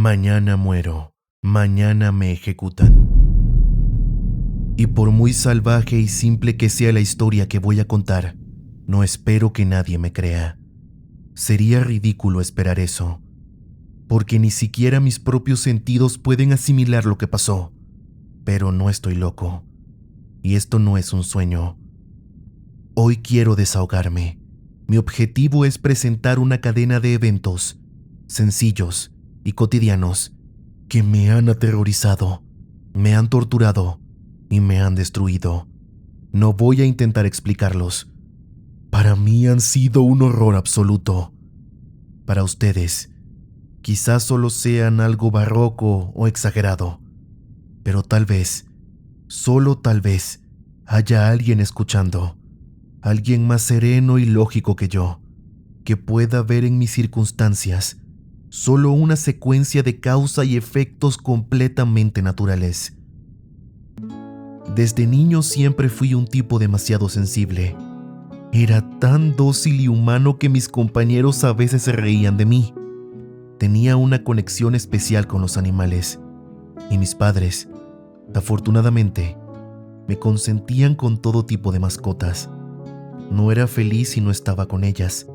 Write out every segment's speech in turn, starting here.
Mañana muero, mañana me ejecutan. Y por muy salvaje y simple que sea la historia que voy a contar, no espero que nadie me crea. Sería ridículo esperar eso, porque ni siquiera mis propios sentidos pueden asimilar lo que pasó. Pero no estoy loco, y esto no es un sueño. Hoy quiero desahogarme. Mi objetivo es presentar una cadena de eventos sencillos y cotidianos que me han aterrorizado, me han torturado y me han destruido. No voy a intentar explicarlos. Para mí han sido un horror absoluto. Para ustedes, quizás solo sean algo barroco o exagerado, pero tal vez, solo tal vez, haya alguien escuchando, alguien más sereno y lógico que yo, que pueda ver en mis circunstancias solo una secuencia de causa y efectos completamente naturales. Desde niño siempre fui un tipo demasiado sensible. Era tan dócil y humano que mis compañeros a veces se reían de mí. Tenía una conexión especial con los animales, y mis padres, afortunadamente, me consentían con todo tipo de mascotas. No era feliz si no estaba con ellas,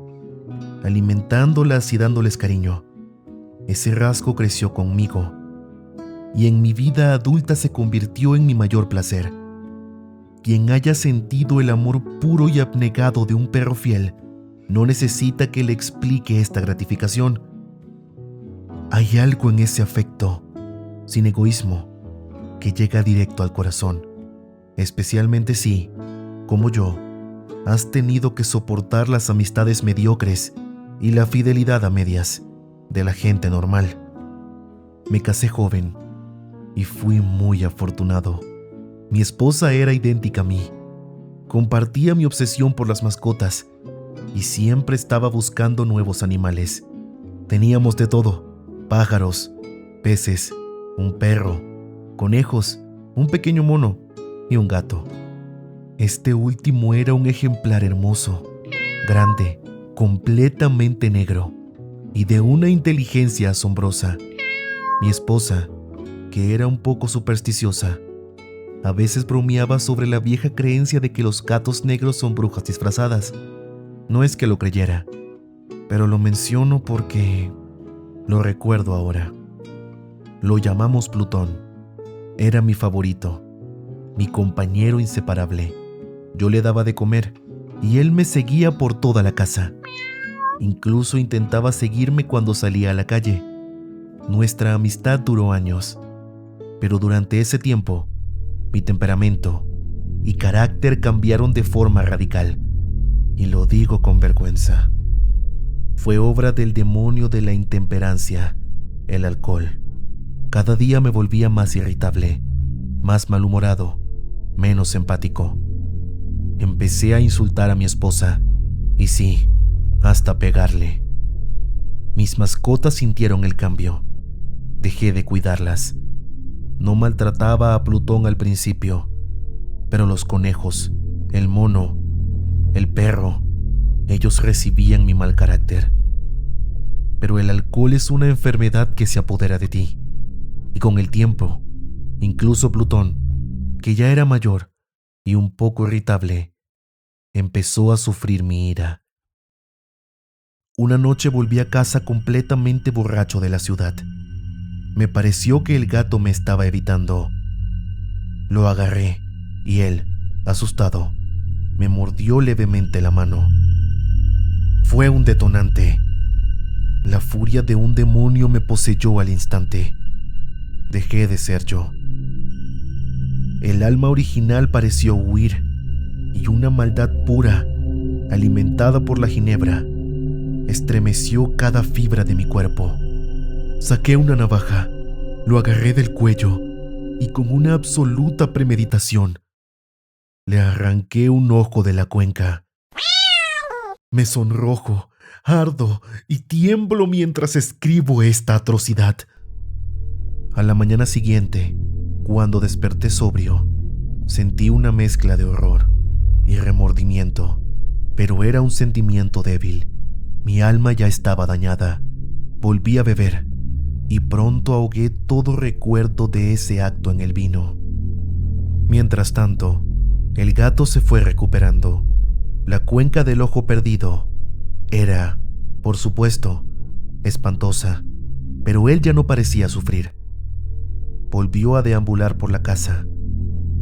alimentándolas y dándoles cariño. Ese rasgo creció conmigo, y en mi vida adulta se convirtió en mi mayor placer. Quien haya sentido el amor puro y abnegado de un perro fiel no necesita que le explique esta gratificación. Hay algo en ese afecto, sin egoísmo, que llega directo al corazón, especialmente si, como yo, has tenido que soportar las amistades mediocres y la fidelidad a medias de la gente normal. Me casé joven y fui muy afortunado. Mi esposa era idéntica a mí. Compartía mi obsesión por las mascotas y siempre estaba buscando nuevos animales. Teníamos de todo: pájaros, peces, un perro, conejos, un pequeño mono y un gato. Este último era un ejemplar hermoso, grande, completamente negro y de una inteligencia asombrosa. Mi esposa, que era un poco supersticiosa, a veces bromeaba sobre la vieja creencia de que los gatos negros son brujas disfrazadas. No es que lo creyera, pero lo menciono porque lo recuerdo ahora. Lo llamamos Plutón. Era mi favorito, mi compañero inseparable. Yo le daba de comer y él me seguía por toda la casa. Incluso intentaba seguirme cuando salía a la calle. Nuestra amistad duró años, pero durante ese tiempo, mi temperamento y carácter cambiaron de forma radical, y lo digo con vergüenza. Fue obra del demonio de la intemperancia, el alcohol. Cada día me volvía más irritable, más malhumorado, menos empático. Empecé a insultar a mi esposa, y sí, hasta pegarle. Mis mascotas sintieron el cambio. Dejé de cuidarlas. No maltrataba a Plutón al principio, pero los conejos, el mono, el perro, ellos recibían mi mal carácter. Pero el alcohol es una enfermedad que se apodera de ti, y con el tiempo, incluso Plutón, que ya era mayor y un poco irritable, empezó a sufrir mi ira. Una noche volví a casa completamente borracho de la ciudad. Me pareció que el gato me estaba evitando. Lo agarré y él, asustado, me mordió levemente la mano. Fue un detonante. La furia de un demonio me poseyó al instante. Dejé de ser yo. El alma original pareció huir y una maldad pura, alimentada por la ginebra, estremeció cada fibra de mi cuerpo. Saqué una navaja, lo agarré del cuello y con una absoluta premeditación le arranqué un ojo de la cuenca. Me sonrojo, ardo y tiemblo mientras escribo esta atrocidad. A la mañana siguiente, cuando desperté sobrio, sentí una mezcla de horror y remordimiento, pero era un sentimiento débil. Mi alma ya estaba dañada. Volví a beber y pronto ahogué todo recuerdo de ese acto en el vino. Mientras tanto, el gato se fue recuperando. La cuenca del ojo perdido era, por supuesto, espantosa, pero él ya no parecía sufrir. Volvió a deambular por la casa,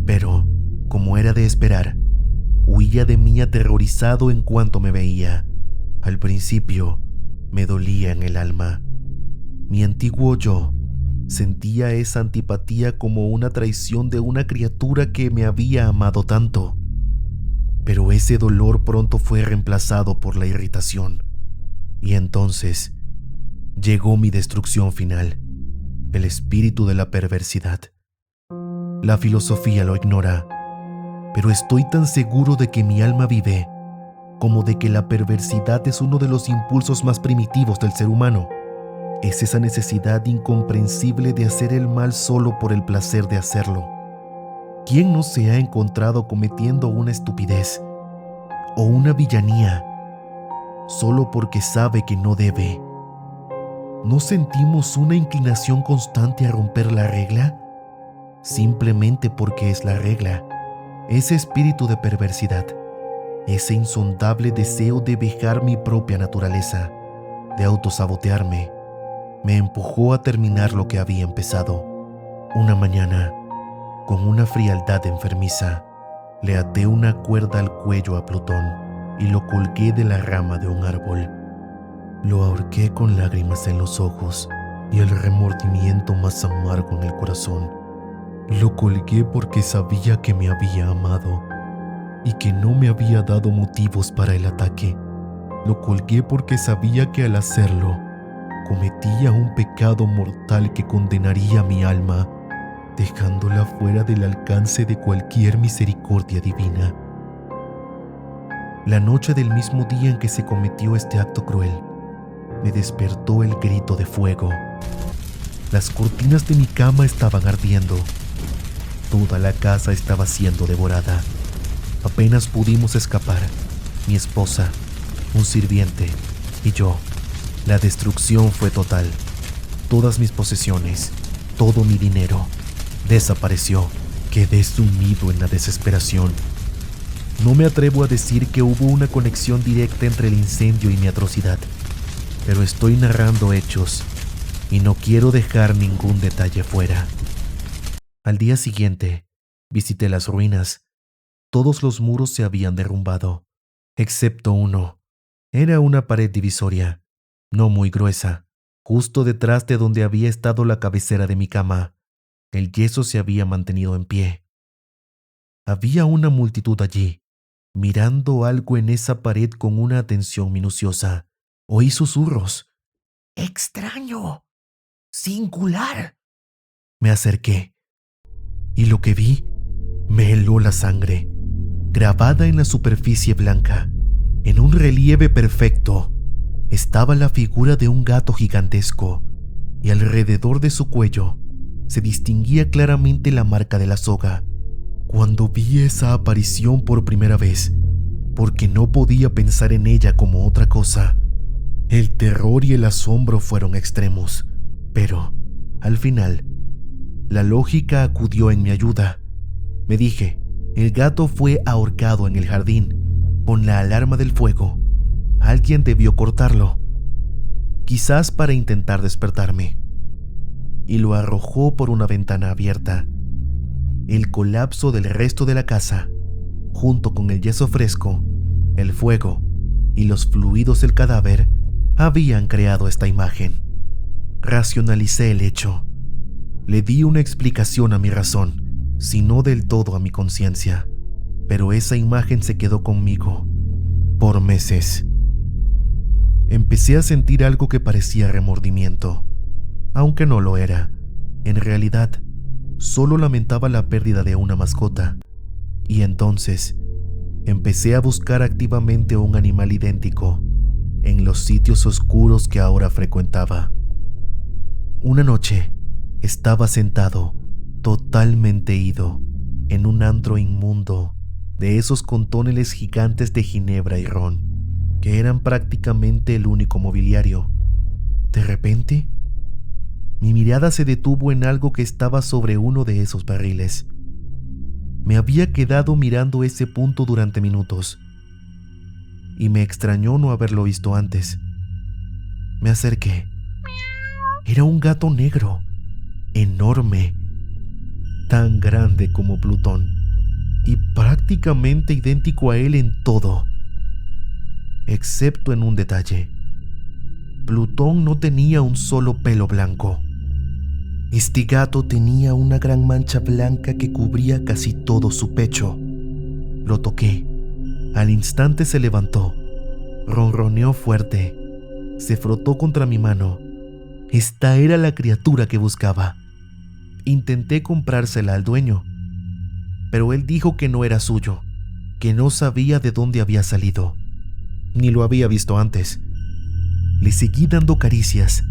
pero, como era de esperar, huía de mí aterrorizado en cuanto me veía. Al principio, me dolía en el alma. Mi antiguo yo sentía esa antipatía como una traición de una criatura que me había amado tanto. Pero ese dolor pronto fue reemplazado por la irritación. Y entonces llegó mi destrucción final, el espíritu de la perversidad. La filosofía lo ignora, pero estoy tan seguro de que mi alma vive como de que la perversidad es uno de los impulsos más primitivos del ser humano. Es esa necesidad incomprensible de hacer el mal solo por el placer de hacerlo. ¿Quién no se ha encontrado cometiendo una estupidez o una villanía solo porque sabe que no debe? ¿No sentimos una inclinación constante a romper la regla? Simplemente porque es la regla. Ese espíritu de perversidad, ese insondable deseo de vejar mi propia naturaleza, de autosabotearme, me empujó a terminar lo que había empezado. Una mañana, con una frialdad enfermiza, le até una cuerda al cuello a Plutón y lo colgué de la rama de un árbol. Lo ahorqué con lágrimas en los ojos y el remordimiento más amargo en el corazón. Lo colgué porque sabía que me había amado y que no me había dado motivos para el ataque. Lo colgué porque sabía que al hacerlo cometía un pecado mortal que condenaría mi alma, dejándola fuera del alcance de cualquier misericordia divina. La noche del mismo día en que se cometió este acto cruel, me despertó el grito de fuego. Las cortinas de mi cama estaban ardiendo. Toda la casa estaba siendo devorada. Apenas pudimos escapar, mi esposa, un sirviente y yo. La destrucción fue total. Todas mis posesiones, todo mi dinero, desapareció. Quedé sumido en la desesperación. No me atrevo a decir que hubo una conexión directa entre el incendio y mi atrocidad, pero estoy narrando hechos y no quiero dejar ningún detalle fuera. Al día siguiente, visité las ruinas. Todos los muros se habían derrumbado, excepto uno. Era una pared divisoria, no muy gruesa, justo detrás de donde había estado la cabecera de mi cama. El yeso se había mantenido en pie. Había una multitud allí, mirando algo en esa pared con una atención minuciosa. Oí susurros. ¡Extraño! ¡Singular! Me acerqué, y lo que vi me heló la sangre. Grabada en la superficie blanca, en un relieve perfecto, estaba la figura de un gato gigantesco, y alrededor de su cuello se distinguía claramente la marca de la soga. Cuando vi esa aparición por primera vez, porque no podía pensar en ella como otra cosa, el terror y el asombro fueron extremos, pero, al final, la lógica acudió en mi ayuda. Me dije, el gato fue ahorcado en el jardín, con la alarma del fuego. Alguien debió cortarlo, quizás para intentar despertarme, y lo arrojó por una ventana abierta. El colapso del resto de la casa, junto con el yeso fresco, el fuego y los fluidos del cadáver, habían creado esta imagen. Racionalicé el hecho. Le di una explicación a mi razón, si no del todo a mi conciencia, pero esa imagen se quedó conmigo por meses. Empecé a sentir algo que parecía remordimiento, aunque no lo era. En realidad, solo lamentaba la pérdida de una mascota, y entonces empecé a buscar activamente un animal idéntico en los sitios oscuros que ahora frecuentaba. Una noche estaba sentado, totalmente ido, en un antro inmundo de esos con tóneles gigantes de ginebra y ron, que eran prácticamente el único mobiliario. De repente, Mi mirada se detuvo en algo que estaba sobre uno de esos barriles. Me había quedado mirando ese punto durante minutos y me extrañó no haberlo visto antes. Me acerqué. Era un gato negro, enorme, tan grande como Plutón y prácticamente idéntico a él en todo, excepto en un detalle. Plutón no tenía un solo pelo blanco. Este gato tenía una gran mancha blanca que cubría casi todo su pecho. Lo toqué. Al instante se levantó, ronroneó fuerte, se frotó contra mi mano. Esta era la criatura que buscaba. Intenté comprársela al dueño, pero él dijo que no era suyo, que no sabía de dónde había salido, ni lo había visto antes. Le seguí dando caricias.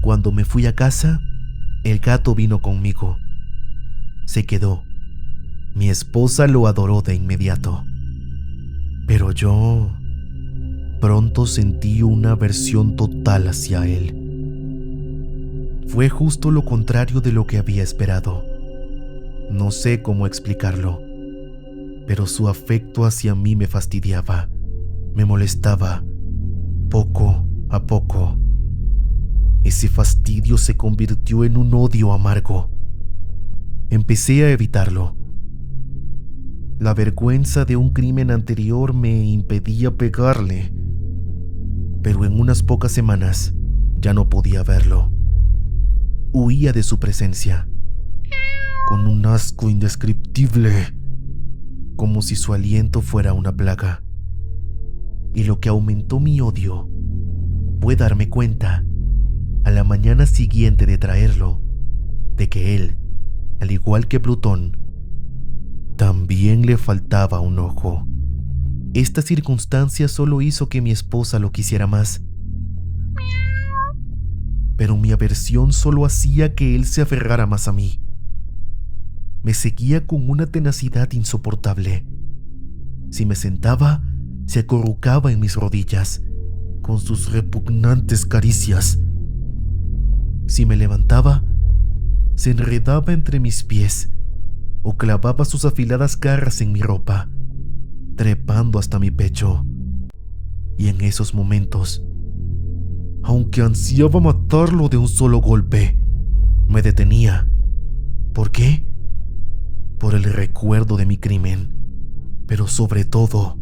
Cuando me fui a casa, el gato vino conmigo. Se quedó. Mi esposa lo adoró de inmediato. Pero yo pronto sentí una aversión total hacia él. Fue justo lo contrario de lo que había esperado. No sé cómo explicarlo, pero su afecto hacia mí me fastidiaba, me molestaba, poco a poco. Ese fastidio se convirtió en un odio amargo. Empecé a evitarlo. La vergüenza de un crimen anterior me impedía pegarle, pero en unas pocas semanas ya no podía verlo. Huía de su presencia, con un asco indescriptible, como si su aliento fuera una plaga. Y lo que aumentó mi odio fue darme cuenta, a la mañana siguiente de traerlo, de que él, al igual que Plutón, también le faltaba un ojo. Esta circunstancia solo hizo que mi esposa lo quisiera más. Pero mi aversión solo hacía que él se aferrara más a mí. Me seguía con una tenacidad insoportable. Si me sentaba, se acurrucaba en mis rodillas, con sus repugnantes caricias. Si me levantaba, se enredaba entre mis pies o clavaba sus afiladas garras en mi ropa, trepando hasta mi pecho. Y en esos momentos, aunque ansiaba matarlo de un solo golpe, me detenía. ¿Por qué? Por el recuerdo de mi crimen, pero sobre todo,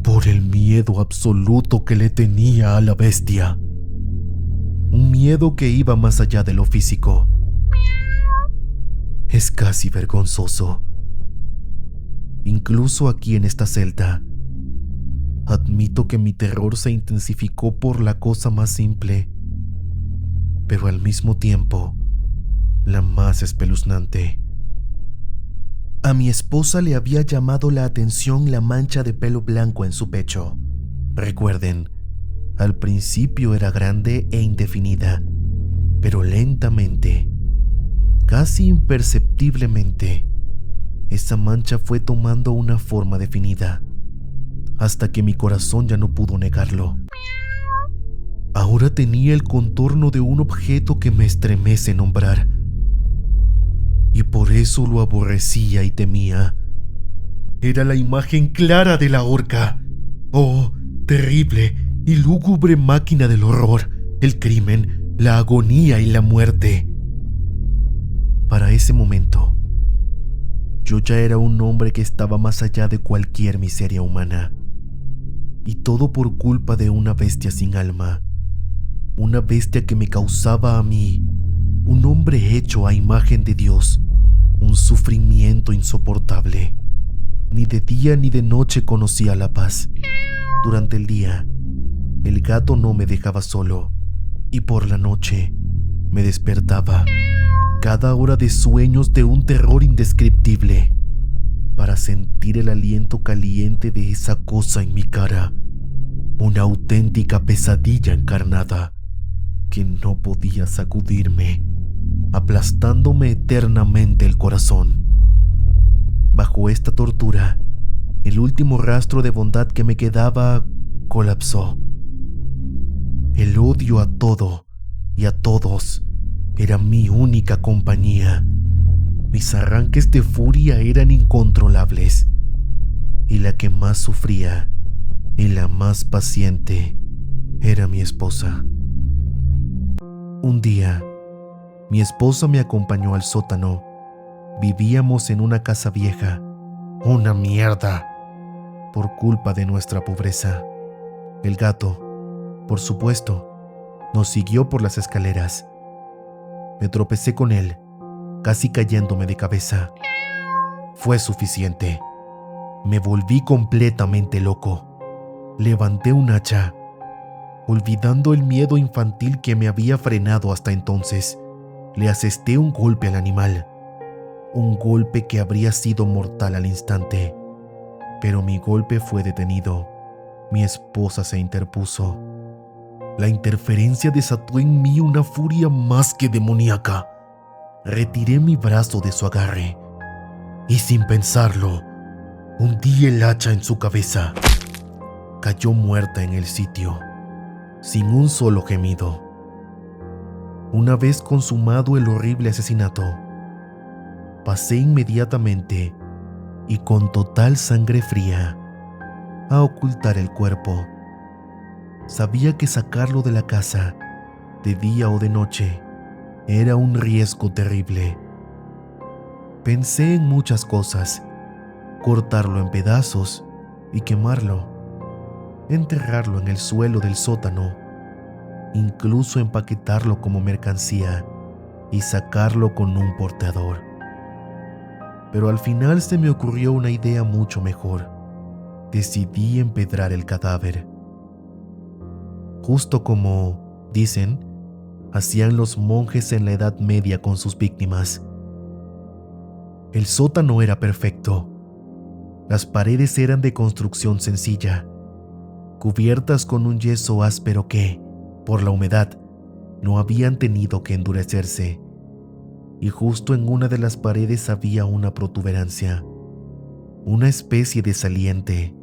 por el miedo absoluto que le tenía a la bestia. Un miedo que iba más allá de lo físico. Es casi vergonzoso. Incluso aquí en esta celda, admito que mi terror se intensificó por la cosa más simple, pero al mismo tiempo, la más espeluznante. A mi esposa le había llamado la atención la mancha de pelo blanco en su pecho. Recuerden, al principio era grande e indefinida, pero lentamente, casi imperceptiblemente, esa mancha fue tomando una forma definida, hasta que mi corazón ya no pudo negarlo. Ahora tenía el contorno de un objeto que me estremece nombrar, y por eso lo aborrecía y temía. Era la imagen clara de la horca. Oh, terrible y lúgubre máquina del horror, el crimen, la agonía y la muerte. Para ese momento, yo ya era un hombre que estaba más allá de cualquier miseria humana. Y todo por culpa de una bestia sin alma. Una bestia que me causaba a mí, un hombre hecho a imagen de Dios, un sufrimiento insoportable. Ni de día ni de noche conocía la paz. Durante el día, el gato no me dejaba solo, y por la noche me despertaba, cada hora de sueños de un terror indescriptible, para sentir el aliento caliente de esa cosa en mi cara, una auténtica pesadilla encarnada que no podía sacudirme, aplastándome eternamente el corazón. Bajo esta tortura, el último rastro de bondad que me quedaba colapsó. El odio a todo y a todos Era mi única compañía. Mis arranques de furia eran incontrolables. Y la que más sufría y la más paciente era mi esposa. Un día, mi esposa me acompañó al sótano. Vivíamos en una casa vieja, una mierda, por culpa de nuestra pobreza. El gato, por supuesto, nos siguió por las escaleras. Me tropecé con él, casi cayéndome de cabeza. Fue suficiente. Me volví completamente loco. Levanté un hacha, olvidando el miedo infantil que me había frenado hasta entonces. Le asesté un golpe al animal, un golpe que habría sido mortal al instante. Pero mi golpe fue detenido. Mi esposa se interpuso. La interferencia desató en mí una furia más que demoníaca. Retiré mi brazo de su agarre y, sin pensarlo, hundí el hacha en su cabeza. Cayó muerta en el sitio, sin un solo gemido. Una vez consumado el horrible asesinato, pasé inmediatamente y con total sangre fría a ocultar el cuerpo. Sabía que sacarlo de la casa, de día o de noche, era un riesgo terrible. Pensé en muchas cosas: cortarlo en pedazos y quemarlo, enterrarlo en el suelo del sótano, incluso empaquetarlo como mercancía y sacarlo con un porteador. Pero al final se me ocurrió una idea mucho mejor. Decidí empedrar el cadáver. Justo como, dicen, hacían los monjes en la Edad Media con sus víctimas. El sótano era perfecto. Las paredes eran de construcción sencilla, cubiertas con un yeso áspero que, por la humedad, no habían tenido que endurecerse. Y justo en una de las paredes había una protuberancia, una especie de saliente,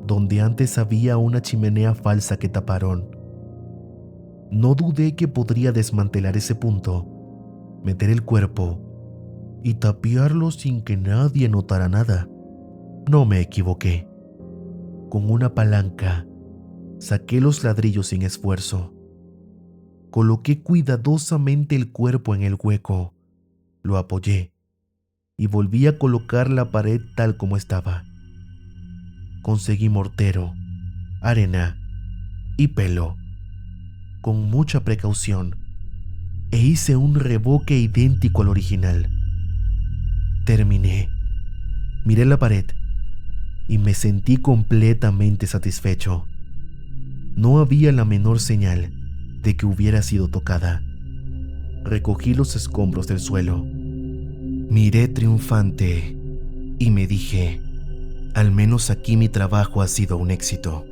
donde antes había una chimenea falsa que taparon. No dudé que podría desmantelar ese punto, meter el cuerpo y tapiarlo sin que nadie notara nada. No me equivoqué. Con una palanca, saqué los ladrillos sin esfuerzo. Coloqué cuidadosamente el cuerpo en el hueco, lo apoyé y volví a colocar la pared tal como estaba. Conseguí mortero, arena y pelo, con mucha precaución, e hice un revoque idéntico al original. Terminé, miré la pared y me sentí completamente satisfecho. No había la menor señal de que hubiera sido tocada. Recogí los escombros del suelo. Miré triunfante y me dije: al menos aquí mi trabajo ha sido un éxito.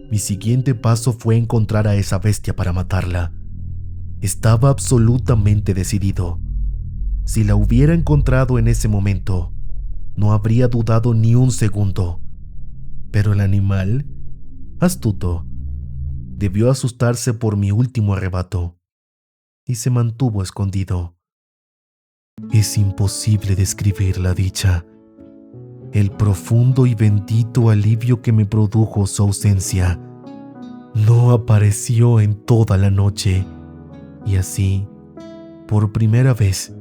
Mi siguiente paso fue encontrar a esa bestia para matarla. Estaba absolutamente decidido. Si la hubiera encontrado en ese momento, no habría dudado ni un segundo. Pero el animal, astuto, debió asustarse por mi último arrebato y se mantuvo escondido. Es imposible describir la dicha, el profundo y bendito alivio que me produjo su ausencia. No apareció en toda la noche, y así, por primera vez,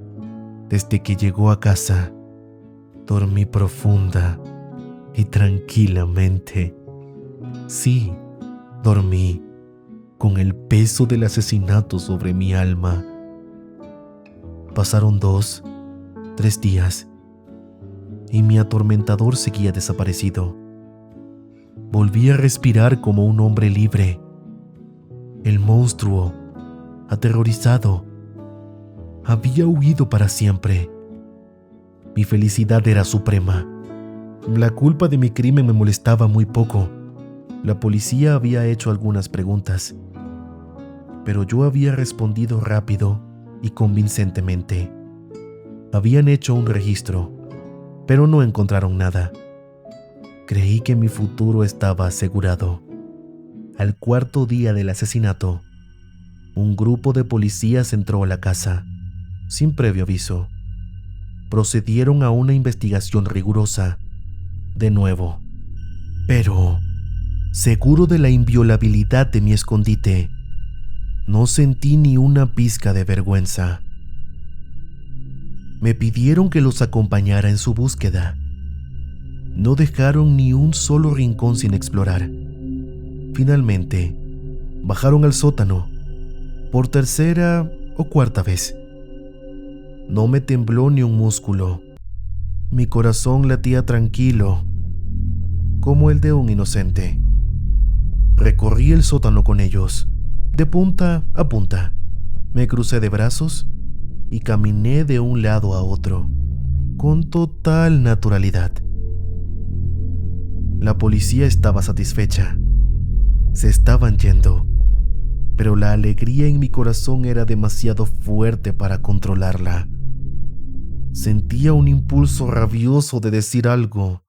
desde que llegó a casa, dormí profunda y tranquilamente. Sí, dormí con el peso del asesinato sobre mi alma. Pasaron 2, 3 días y mi atormentador seguía desaparecido. Volví a respirar como un hombre libre. El monstruo, aterrorizado, había huido para siempre. Mi felicidad era suprema. La culpa de mi crimen me molestaba muy poco. La policía había hecho algunas preguntas, pero yo había respondido rápido y convincentemente. Habían hecho un registro, pero no encontraron nada. Creí que mi futuro estaba asegurado. Al 4.º día del asesinato, Un grupo de policías entró a la casa, sin previo aviso. Procedieron a una investigación rigurosa, de nuevo. Pero, seguro de la inviolabilidad de mi escondite, no sentí ni una pizca de vergüenza. Me pidieron que los acompañara en su búsqueda. No dejaron ni un solo rincón sin explorar. Finalmente, bajaron al sótano, por tercera o cuarta vez. No me tembló ni un músculo. Mi corazón latía tranquilo, como el de un inocente. Recorrí el sótano con ellos, de punta a punta. Me crucé de brazos y caminé de un lado a otro, con total naturalidad. La policía estaba satisfecha. Se estaban yendo, pero la alegría en mi corazón era demasiado fuerte para controlarla. Sentía un impulso rabioso de decir algo,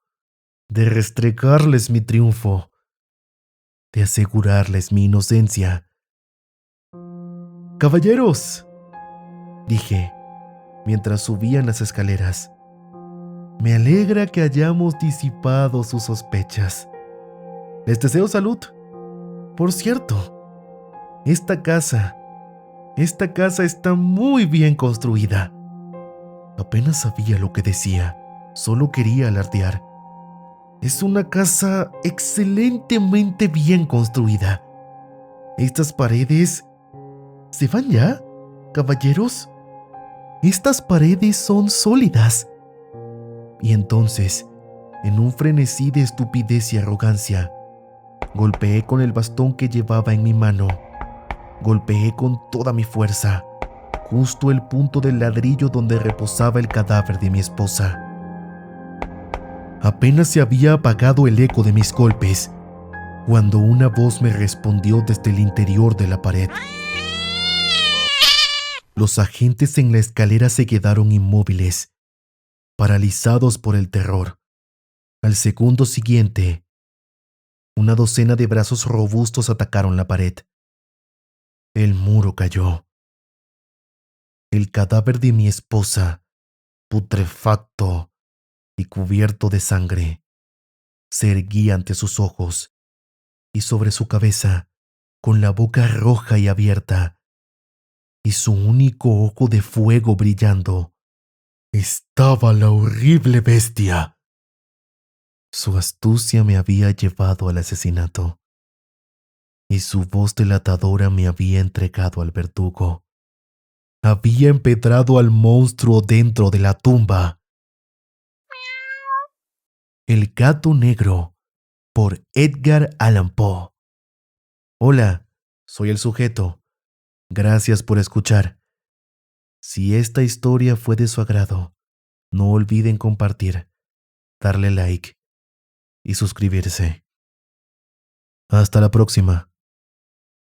de restregarles mi triunfo, de asegurarles mi inocencia. «Caballeros», dije, mientras subían las escaleras, «me alegra que hayamos disipado sus sospechas. Les deseo salud. Por cierto, esta casa está muy bien construida». Apenas sabía lo que decía, solo quería alardear. «Es una casa excelentemente bien construida. Estas paredes... ¿Se van ya, caballeros? Estas paredes son sólidas». Y entonces, en un frenesí de estupidez y arrogancia, golpeé con el bastón que llevaba en mi mano. Golpeé con toda mi fuerza, justo el punto del ladrillo donde reposaba el cadáver de mi esposa. Apenas se había apagado el eco de mis golpes, cuando una voz me respondió desde el interior de la pared. Los agentes en la escalera se quedaron inmóviles, paralizados por el terror. Al segundo siguiente, una docena de brazos robustos atacaron la pared. El muro cayó. El cadáver de mi esposa, putrefacto y cubierto de sangre, se erguía ante sus ojos, y sobre su cabeza, con la boca roja y abierta, y su único ojo de fuego brillando, estaba la horrible bestia. Su astucia me había llevado al asesinato, y su voz delatadora me había entregado al verdugo. Había empedrado al monstruo dentro de la tumba. El gato negro, por Edgar Allan Poe. Hola, soy el sujeto. Gracias por escuchar. Si esta historia fue de su agrado, no olviden compartir, darle like y suscribirse. Hasta la próxima.